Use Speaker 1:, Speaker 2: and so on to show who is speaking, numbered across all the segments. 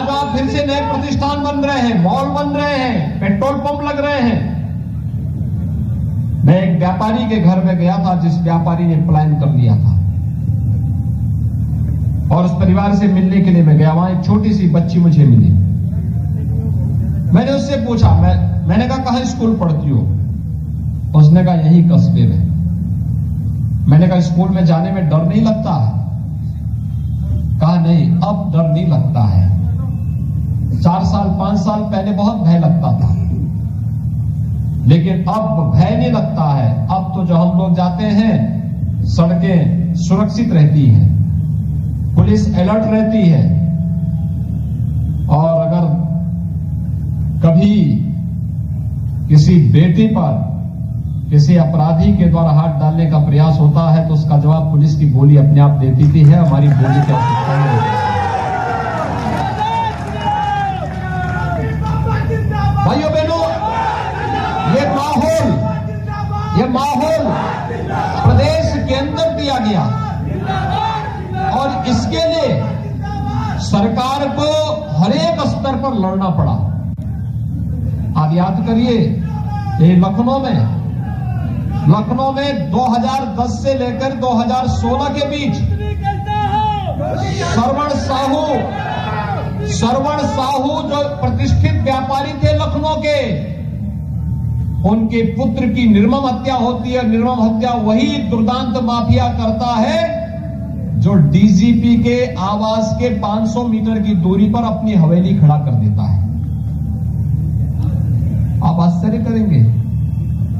Speaker 1: आज वहां फिर से नए प्रतिष्ठान बन रहे हैं, मॉल बन रहे हैं, पेट्रोल पंप लग रहे हैं। मैं एक व्यापारी के घर में गया था, जिस व्यापारी ने प्लान कर लिया था, और उस परिवार से मिलने के लिए मैं गया। वहां एक छोटी सी बच्ची मुझे मिली। मैंने उससे पूछा, मैंने कहा कहां स्कूल पढ़ती हो? उसने कहा यही कस्बे में। मैंने कहा स्कूल में जाने में डर नहीं लगता है? कहा नहीं, अब डर नहीं लगता है। 4 साल 5 साल पहले बहुत भय लगता था, लेकिन अब भय नहीं लगता है। अब तो जो हम लोग जाते हैं, सड़कें सुरक्षित रहती हैं, पुलिस अलर्ट रहती है, और अगर कभी किसी बेटी पर किसी अपराधी के द्वारा हाथ डालने का प्रयास होता है तो उसका जवाब पुलिस की गोली अपने आप दे देती है। हमारी गोली की आवश्यकता नहीं होती। भाइयों बहनों, ये माहौल प्रदेश के अंदर दिया गया, और इसके लिए सरकार को हर एक स्तर पर लड़ना पड़ा। आप याद करिए, ये लखनऊ में 2010 से लेकर 2016 के बीच श्रवण साहू जो प्रतिष्ठित व्यापारी थे लखनऊ के, उनके पुत्र की निर्मम हत्या होती है। निर्मम हत्या वही दुर्दांत माफिया करता है जो डीजीपी के आवास के 500 मीटर की दूरी पर अपनी हवेली खड़ा कर देता है। आप आश्चर्य करेंगे,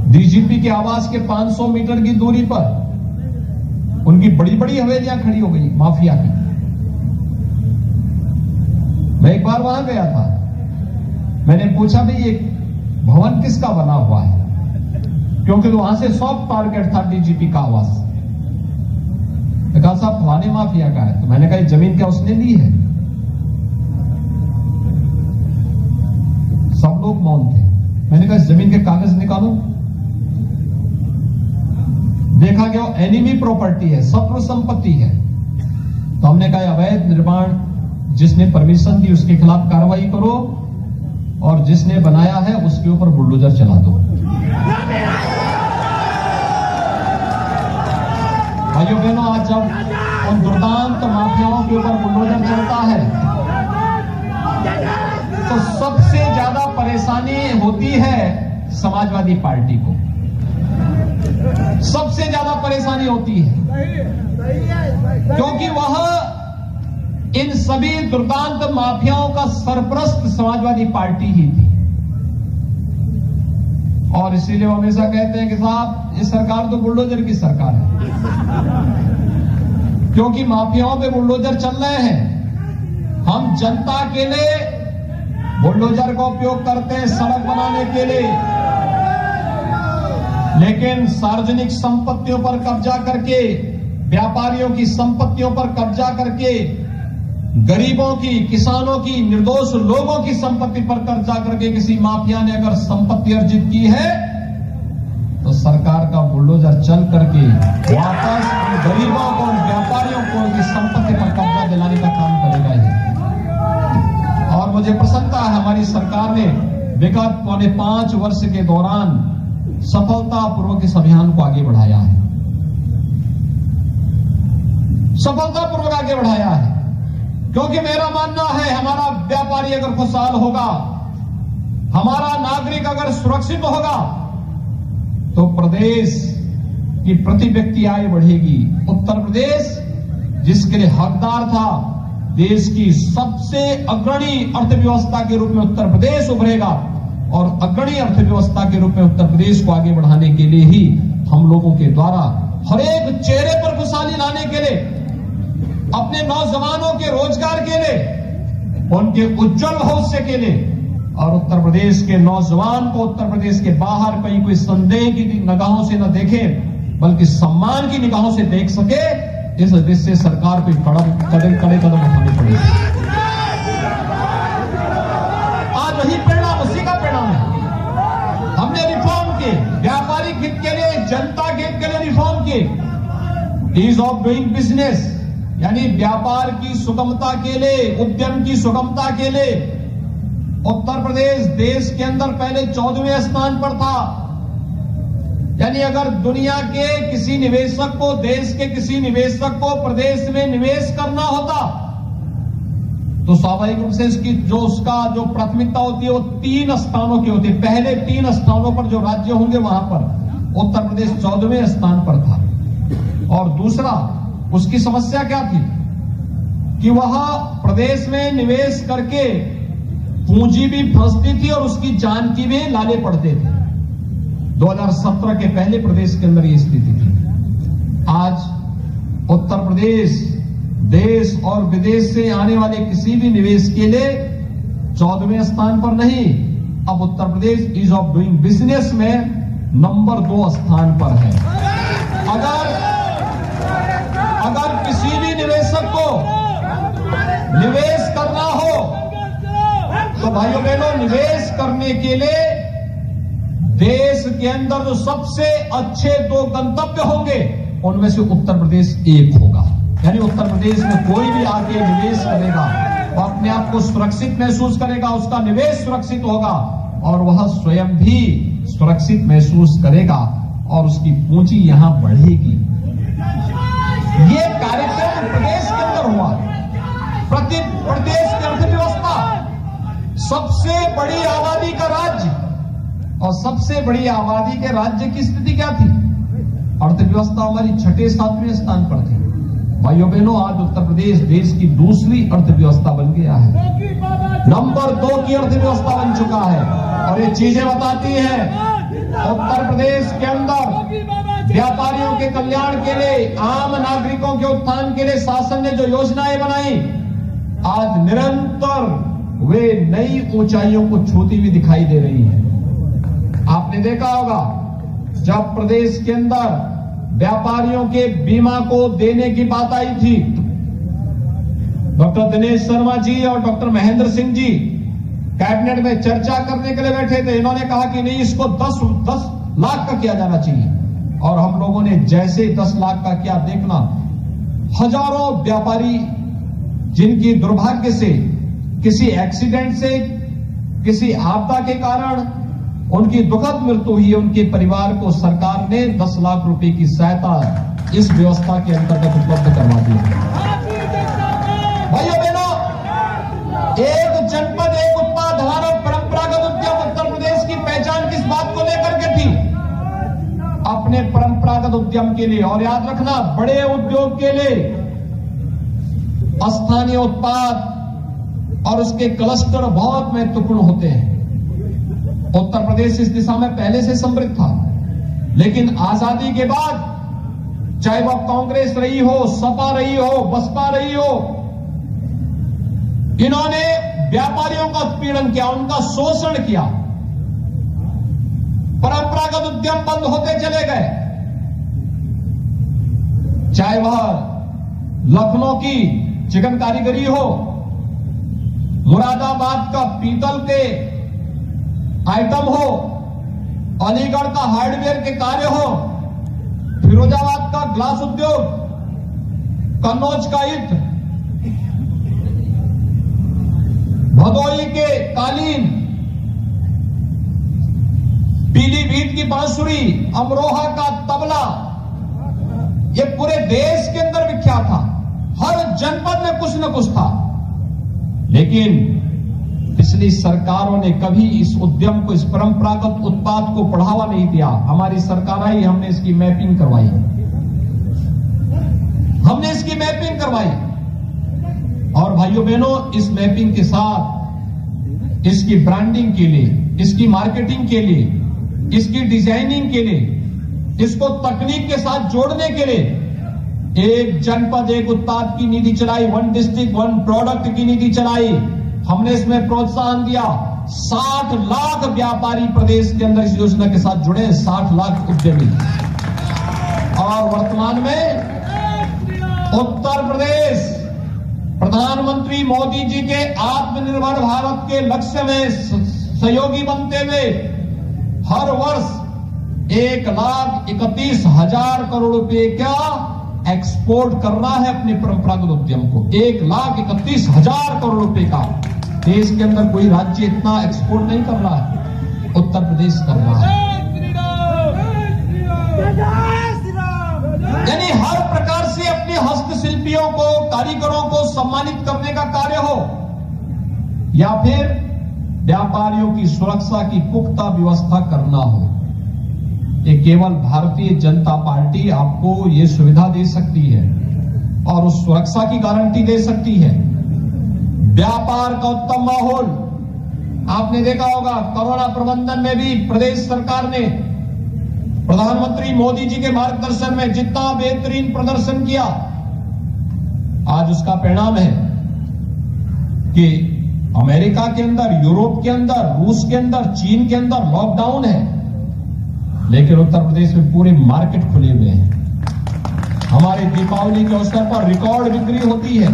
Speaker 1: डीजीपी के आवास के 500 मीटर की दूरी पर उनकी बड़ी बड़ी हवेलियां खड़ी हो गई माफिया की। मैं एक बार वहां गया था, मैंने पूछा भाई ये भवन किसका बना हुआ है, क्योंकि वहां से सॉफ्ट टारगेट था डीजीपी का आवास। कहा साहब फलाने माफिया का है। तो मैंने कहा जमीन क्या उसने ली है? सब लोग मौन थे। मैंने कहा जमीन के कागज निकालो। देखा गया एनिमी प्रॉपर्टी है, शत्रु संपत्ति है। तो हमने कहा अवैध निर्माण जिसने परमिशन दी उसके खिलाफ कार्रवाई करो, और जिसने बनाया है उसके ऊपर बुलडोजर चला दो। भाइयों बहनों, आज जब उन दुर्दांत माफियाओं के ऊपर बुलडोजर चलता है तो सबसे ज्यादा परेशानी होती है समाजवादी पार्टी को। सबसे ज्यादा परेशानी होती है, क्योंकि वह इन सभी दुर्दांत माफियाओं का सरपरस्त समाजवादी पार्टी ही थी। और इसीलिए वो हमेशा कहते हैं कि साहब ये सरकार तो बुलडोजर की सरकार है, क्योंकि माफियाओं पे बुलडोजर चल रहे हैं। हम जनता के लिए बुलडोजर का उपयोग करते हैं सड़क बनाने के लिए, लेकिन सार्वजनिक संपत्तियों पर कब्जा करके, व्यापारियों की संपत्तियों पर कब्जा करके, गरीबों की, किसानों की, निर्दोष लोगों की संपत्ति पर कब्जा करके किसी माफिया ने अगर संपत्ति अर्जित की है तो सरकार का बुलडोजर चल करके वापस उन गरीबों को, उन व्यापारियों को उनकी संपत्ति पर कब्जा दिलाने का काम करेगा ये। और मुझे प्रसन्नता है हमारी सरकार ने विगत 5.25 वर्ष के दौरान सफलतापूर्वक इस अभियान को आगे बढ़ाया है, सफलतापूर्वक आगे बढ़ाया है। क्योंकि मेरा मानना है हमारा व्यापारी अगर खुशहाल होगा, हमारा नागरिक अगर सुरक्षित होगा, तो प्रदेश की प्रति व्यक्ति आय बढ़ेगी। उत्तर प्रदेश जिसके लिए हकदार था, देश की सबसे अग्रणी अर्थव्यवस्था के रूप में उत्तर प्रदेश उभरेगा, और अग्रणी अर्थव्यवस्था के रूप में उत्तर प्रदेश को आगे बढ़ाने के लिए ही हम लोगों के द्वारा हर एक चेहरे पर खुशहाली लाने के लिए, अपने नौजवानों के रोजगार के लिए, उनके उज्जवल भविष्य के लिए, और उत्तर प्रदेश के नौजवान को उत्तर प्रदेश के बाहर कहीं कोई संदेह की निगाहों से न देखे, बल्कि सम्मान की निगाहों से देख सके, इस उद्देश्य से सरकार को कड़े कदम उठाने पड़ेंगे। आज वही परिणाम, उसी का परिणाम है। हमने रिफॉर्म किए, व्यापारिक हित के लिए, जनता के हित के लिए रिफॉर्म किए। ईज ऑफ डूइंग बिजनेस, यानी व्यापार की सुगमता के लिए, उद्यम की सुगमता के लिए उत्तर प्रदेश देश के अंदर पहले 14वें स्थान पर था। यानी अगर दुनिया के किसी निवेशक को, देश के किसी निवेशक को प्रदेश में निवेश करना होता तो स्वाभाविक रूप से उसका जो प्राथमिकता होती है वो 3 स्थानों की होती है। पहले 3 स्थानों पर जो राज्य होंगे वहां पर उत्तर प्रदेश 14वें स्थान पर था। और दूसरा, उसकी समस्या क्या थी कि वह प्रदेश में निवेश करके पूंजी भी फंसती थी और उसकी जान की भी लाले पड़ते थे। 2017 के पहले प्रदेश के अंदर ये स्थिति थी। आज उत्तर प्रदेश देश और विदेश से आने वाले किसी भी निवेश के लिए 14वें स्थान पर नहीं, अब Uttar Pradesh ease of doing business में नंबर 2 स्थान पर है। अगर किसी भी निवेशक को निवेश करना हो तो भाइयों बहनों, निवेश करने के लिए देश के अंदर जो सबसे अच्छे 2 गंतव्य होंगे उनमें से उत्तर प्रदेश एक होगा। यानी उत्तर प्रदेश में कोई भी आके निवेश करेगा वो अपने आप को सुरक्षित महसूस करेगा, उसका निवेश सुरक्षित होगा और वह स्वयं भी सुरक्षित महसूस करेगा और उसकी पूंजी यहां बढ़ेगी। ये कार्यक्रम प्रदेश के अंदर हुआ। प्रदेश की अर्थव्यवस्था सबसे बड़ी आबादी का राज्य और सबसे बड़ी आबादी के राज्य की स्थिति क्या थी? अर्थव्यवस्था हमारी 6-7वें स्थान पर थी। भाइयों बहनों, आज उत्तर प्रदेश देश की दूसरी अर्थव्यवस्था बन गया है, नंबर 2 की अर्थव्यवस्था बन चुका है। और ये चीजें बताती हैं उत्तर प्रदेश के अंदर व्यापारियों के कल्याण के लिए, आम नागरिकों के उत्थान के लिए शासन ने जो योजनाएं बनाई, आज निरंतर वे नई ऊंचाइयों को छूती हुई दिखाई दे रही है। आपने देखा होगा जब प्रदेश के अंदर व्यापारियों के बीमा को देने की बात आई थी, डॉक्टर दिनेश शर्मा जी और डॉक्टर महेंद्र सिंह जी कैबिनेट में चर्चा करने के लिए बैठे थे। इन्होंने कहा कि नहीं, इसको 10 लाख का किया जाना चाहिए और हम लोगों ने जैसे 10 लाख का किया, देखना हजारों व्यापारी जिनकी दुर्भाग्य से, किसी एक्सीडेंट से, किसी आपदा के कारण उनकी दुखद मृत्यु हुई है, उनके परिवार को सरकार ने 10 लाख रुपए की सहायता इस व्यवस्था के अंतर्गत उपलब्ध करवा दी है। भाइयों बहनों, एक जनपद एक उत्पाद हमारा परंपरागत उद्यम उत्तर प्रदेश की पहचान किस बात को लेकर के थी? अपने परंपरागत उद्यम के लिए। और याद रखना, बड़े उद्योग के लिए स्थानीय उत्पाद और उसके क्लस्टर बहुत महत्वपूर्ण होते हैं। उत्तर प्रदेश इस दिशा में पहले से समृद्ध था, लेकिन आजादी के बाद चाहे वह कांग्रेस रही हो, सपा रही हो, बसपा रही हो, इन्होंने व्यापारियों का उत्पीड़न किया, उनका शोषण किया, परंपरागत उद्यम बंद होते चले गए। चाहे वह लखनऊ की चिकन कारीगरी हो, मुरादाबाद का पीतल के आइटम हो, अलीगढ़ का हार्डवेयर के कार्य हो, फिरोजाबाद का ग्लास उद्योग, कन्नौज का ईंट, भदोही के कालीन, पीलीभीत की बांसुरी, अमरोहा का तबला, ये पूरे देश के अंदर विख्यात था। हर जनपद में कुछ न कुछ था, लेकिन पिछली सरकारों ने कभी इस उद्यम को, इस परंपरागत उत्पाद को बढ़ावा नहीं दिया। हमारी सरकार आई, हमने इसकी मैपिंग करवाई, और भाइयों बहनों, इस मैपिंग के साथ इसकी ब्रांडिंग के लिए, इसकी मार्केटिंग के लिए, इसकी डिजाइनिंग के लिए, इसको तकनीक के साथ जोड़ने के लिए एक जनपद एक उत्पाद की नीति चलाई, 1 डिस्ट्रिक्ट 1 प्रोडक्ट की नीति चलाई। हमने इसमें प्रोत्साहन दिया। 60 लाख व्यापारी प्रदेश के अंदर इस योजना के साथ जुड़े, 60 लाख उद्यमी। और वर्तमान में उत्तर प्रदेश प्रधानमंत्री मोदी जी के आत्मनिर्भर भारत के लक्ष्य में सहयोगी बनते हुए हर वर्ष 1,31,000 करोड़ रुपए का एक्सपोर्ट करना है अपने परंपरागत उद्यम को। 1,31,000 करोड़ रुपए का देश के अंदर कोई राज्य इतना एक्सपोर्ट नहीं कर रहा है, उत्तर प्रदेश कर रहा है। यानी हर प्रकार से अपने हस्तशिल्पियों को, कारीगरों को सम्मानित करने का कार्य हो या फिर व्यापारियों की सुरक्षा की पुख्ता व्यवस्था करना हो, ये केवल भारतीय जनता पार्टी आपको ये सुविधा दे सकती है और उस सुरक्षा की गारंटी दे सकती है। व्यापार का उत्तम माहौल आपने देखा होगा, कोरोना प्रबंधन में भी प्रदेश सरकार ने प्रधानमंत्री मोदी जी के मार्गदर्शन में जितना बेहतरीन प्रदर्शन किया, आज उसका परिणाम है कि अमेरिका के अंदर, यूरोप के अंदर, रूस के अंदर, चीन के अंदर लॉकडाउन है, लेकिन उत्तर प्रदेश में पूरे मार्केट खुले हुए हैं। हमारे दीपावली के अवसर पर रिकॉर्ड बिक्री होती है,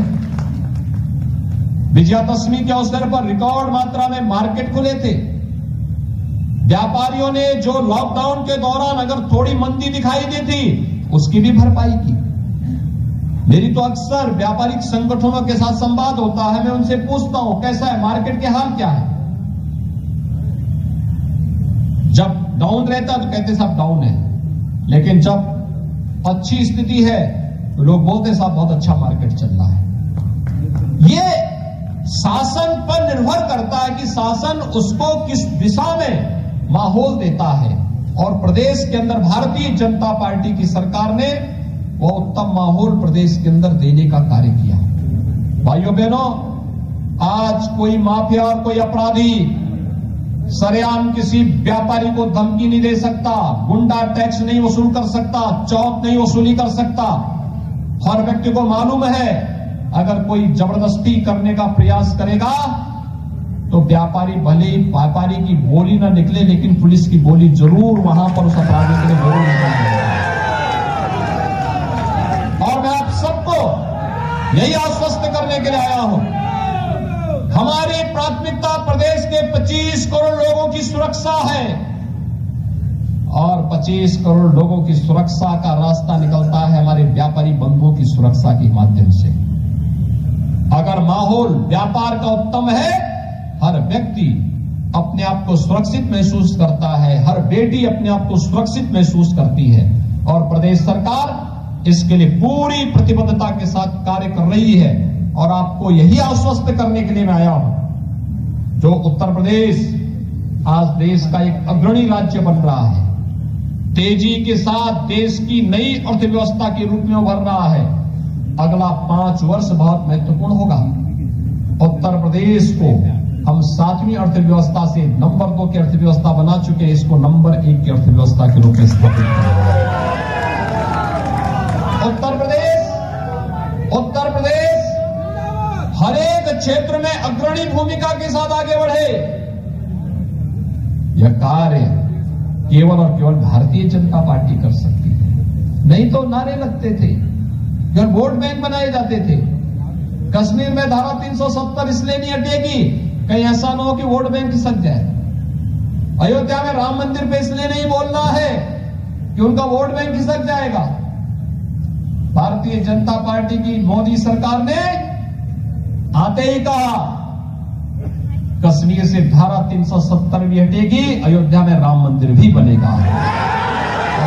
Speaker 1: विजयादशमी के अवसर पर रिकॉर्ड मात्रा में मार्केट खुले थे। व्यापारियों ने जो लॉकडाउन के दौरान अगर थोड़ी मंदी दिखाई दी थी, उसकी भी भरपाई की। मेरी तो अक्सर व्यापारिक संगठनों के साथ संवाद होता है, मैं उनसे पूछता हूं कैसा है मार्केट के हाल क्या है। जब डाउन रहता तो कहते साहब डाउन है, लेकिन जब अच्छी स्थिति है तो लोग बोलते साहब बहुत अच्छा मार्केट चल रहा है। ये शासन पर निर्भर करता है कि शासन उसको किस दिशा में माहौल देता है, और प्रदेश के अंदर भारतीय जनता पार्टी की सरकार ने वो उत्तम माहौल प्रदेश के अंदर देने का कार्य किया। भाइयों बहनों, आज कोई माफिया और कोई अपराधी सरेआम किसी व्यापारी को धमकी नहीं दे सकता, गुंडा टैक्स नहीं वसूल कर सकता, चौथ नहीं वसूली कर सकता। हर व्यक्ति को मालूम है अगर कोई जबरदस्ती करने का प्रयास करेगा तो व्यापारी भले ही व्यापारी की बोली ना निकले, लेकिन पुलिस की बोली जरूर वहां पर उस अपराधी के लिए जरूर निकलेगी। और मैं आप सबको यही आश्वस्त करने के लिए आया हूं, हमारी प्राथमिकता प्रदेश के 25 करोड़ लोगों की सुरक्षा है, और 25 करोड़ लोगों की सुरक्षा का रास्ता निकलता है हमारे व्यापारी बंधुओं की सुरक्षा के माध्यम से। अगर माहौल व्यापार का उत्तम है, हर व्यक्ति अपने आप को सुरक्षित महसूस करता है, हर बेटी अपने आप को सुरक्षित महसूस करती है, और प्रदेश सरकार इसके लिए पूरी प्रतिबद्धता के साथ कार्य कर रही है। और आपको यही आश्वस्त करने के लिए मैं आया हूं, जो उत्तर प्रदेश आज देश का एक अग्रणी राज्य बन रहा है, तेजी के साथ देश की नई अर्थव्यवस्था के रूप में उभर रहा है। अगला 5 वर्ष बहुत महत्वपूर्ण होगा। उत्तर प्रदेश को हम 7वीं अर्थव्यवस्था से नंबर 2 की अर्थव्यवस्था बना चुके हैं, इसको नंबर 1 की अर्थव्यवस्था के रूप में स्थापित करेंगे। उत्तर प्रदेश हर एक क्षेत्र में अग्रणी भूमिका के साथ आगे बढ़े। यह कार्य केवल और केवल भारतीय जनता पार्टी कर सकती है। नहीं तो नारे लगते थे, जब वोट बैंक बनाए जाते थे, कश्मीर में धारा 370 इसलिए नहीं हटेगी कहीं ऐसा ना हो कि वोट बैंक खिसक जाए। अयोध्या में राम मंदिर पे इसलिए नहीं बोलना है कि उनका वोट बैंक खिसक जाएगा। भारतीय जनता पार्टी की मोदी सरकार ने आते ही कहा कश्मीर से धारा 370 भी हटेगी, अयोध्या में राम मंदिर भी बनेगा, और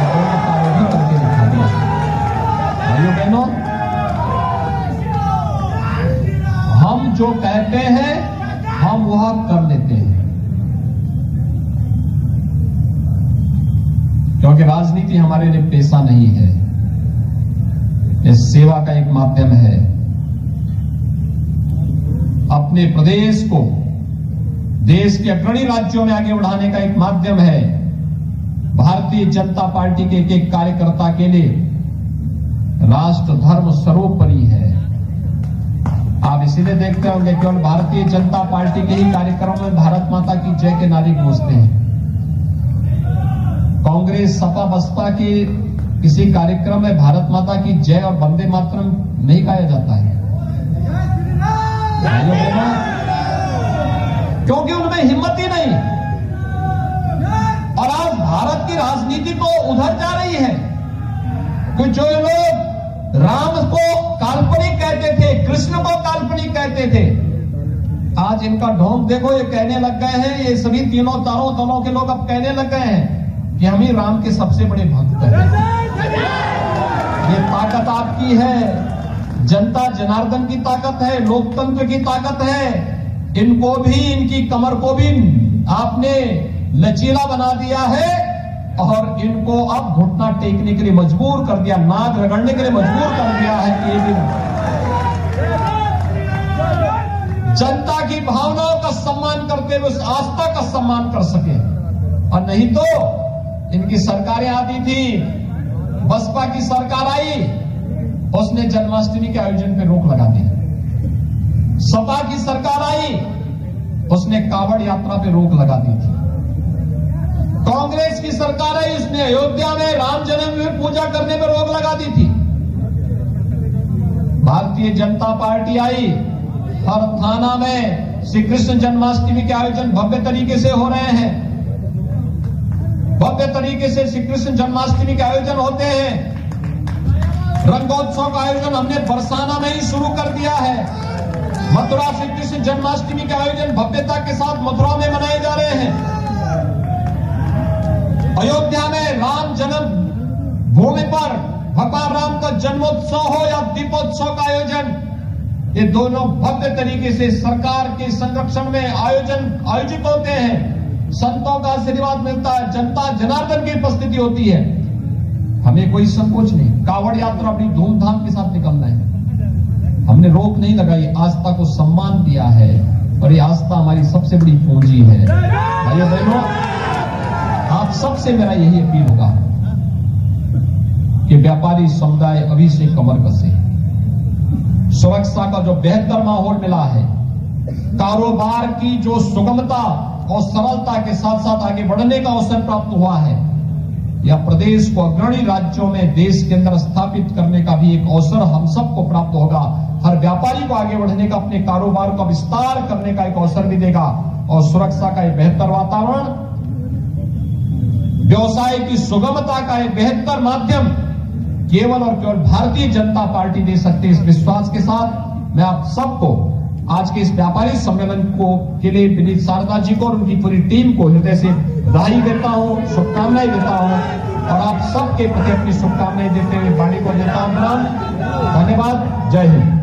Speaker 1: दोनों कार्य भी करके दिखा दिया। भाइयों बहनों, हम जो कहते हैं हम वह कर लेते हैं, क्योंकि राजनीति हमारे लिए पेशा नहीं है, यह सेवा का एक माध्यम है। अपने प्रदेश को देश के अग्रणी राज्यों में आगे बढ़ाने का एक माध्यम है। भारतीय जनता पार्टी के एक कार्यकर्ता के लिए राष्ट्र धर्म सर्वोपरि है। आप इसीलिए देखते होंगे केवल भारतीय जनता पार्टी के ही कार्यक्रम में भारत माता की जय के नारे गूंजते हैं। कांग्रेस, सपा, बसपा के किसी कार्यक्रम में भारत माता की जय और वंदे मातरम नहीं गाया जाता है, क्योंकि उनमें हिम्मत ही नहीं। और आज भारत की राजनीति तो उधर जा रही है कि जो लोग कहते थे, आज इनका ढोंग देखो, ये कहने लग गए हैं, ये सभी तीनों चारों दलों के लोग अब कहने लग गए हैं कि हम ही राम के सबसे बड़े भक्त हैं। ये ताकत आपकी है, जनता जनार्दन की ताकत है, लोकतंत्र की ताकत है। इनको भी, इनकी कमर को भी आपने लचीला बना दिया है और इनको अब घुटना टेकने के लिए मजबूर कर दिया, नाक रगड़ने के लिए मजबूर कर दिया है कि ये भी जनता की भावनाओं का सम्मान करते हुए उस आस्था का सम्मान कर सके। और नहीं तो इनकी सरकारें आती थी, बसपा की सरकार आई, उसने जन्माष्टमी के आयोजन पे रोक लगा दी। सपा की सरकार आई, उसने कावड़ यात्रा पे रोक लगा दी थी। कांग्रेस की सरकार आई, उसने अयोध्या में राम जन्मभूमि पूजा करने पर रोक लगा दी थी। भारतीय जनता पार्टी आई, हर थाना में श्री कृष्ण जन्माष्टमी के आयोजन भव्य तरीके से हो रहे हैं। भव्य तरीके से श्री कृष्ण जन्माष्टमी के आयोजन होते हैं। रंगोत्सव का आयोजन हमने बरसाना में ही शुरू कर दिया है। मथुरा श्री कृष्ण जन्माष्टमी के आयोजन भव्यता के साथ मथुरा में मनाए जा रहे हैं। अयोध्या में राम जन्म भूमि पर भगवान राम का जन्मोत्सव हो या दीपोत्सव का आयोजन, ये दोनों भव्य तरीके से सरकार के संरक्षण में आयोजित होते हैं। संतों का आशीर्वाद मिलता है, जनता जनार्दन की उपस्थिति होती है। हमें कोई संकोच नहीं, कावड़ यात्रा बड़ी धूमधाम के साथ निकलना है। हमने रोक नहीं लगाई, आस्था को सम्मान दिया है और ये आस्था हमारी सबसे बड़ी पूंजी है। भाइयों बहनों, आप सबसे मेरा यही अपील होगा कि व्यापारी समुदाय अभी से कमर कसे। सुरक्षा का जो बेहतर माहौल मिला है, कारोबार की जो सुगमता और सरलता के साथ साथ आगे बढ़ने का अवसर प्राप्त हुआ है, या प्रदेश को अग्रणी राज्यों में देश के अंदर स्थापित करने का भी एक अवसर हम सबको प्राप्त होगा। हर व्यापारी को आगे बढ़ने का, अपने कारोबार का विस्तार करने का एक अवसर भी देगा और सुरक्षा का एक बेहतर वातावरण, व्यवसाय की सुगमता का एक बेहतर माध्यम केवल और केवल भारतीय जनता पार्टी दे सकती है। इस विश्वास के साथ मैं आप सबको आज के इस व्यापारी सम्मेलन के लिए विनीत शारदा जी को और उनकी पूरी टीम को हृदय से बधाई देता हूं, शुभकामनाएं देता हूं और आप सबके प्रति अपनी शुभकामनाएं देते हुए वाणी को देता हूं। धन्यवाद। जय हिंद।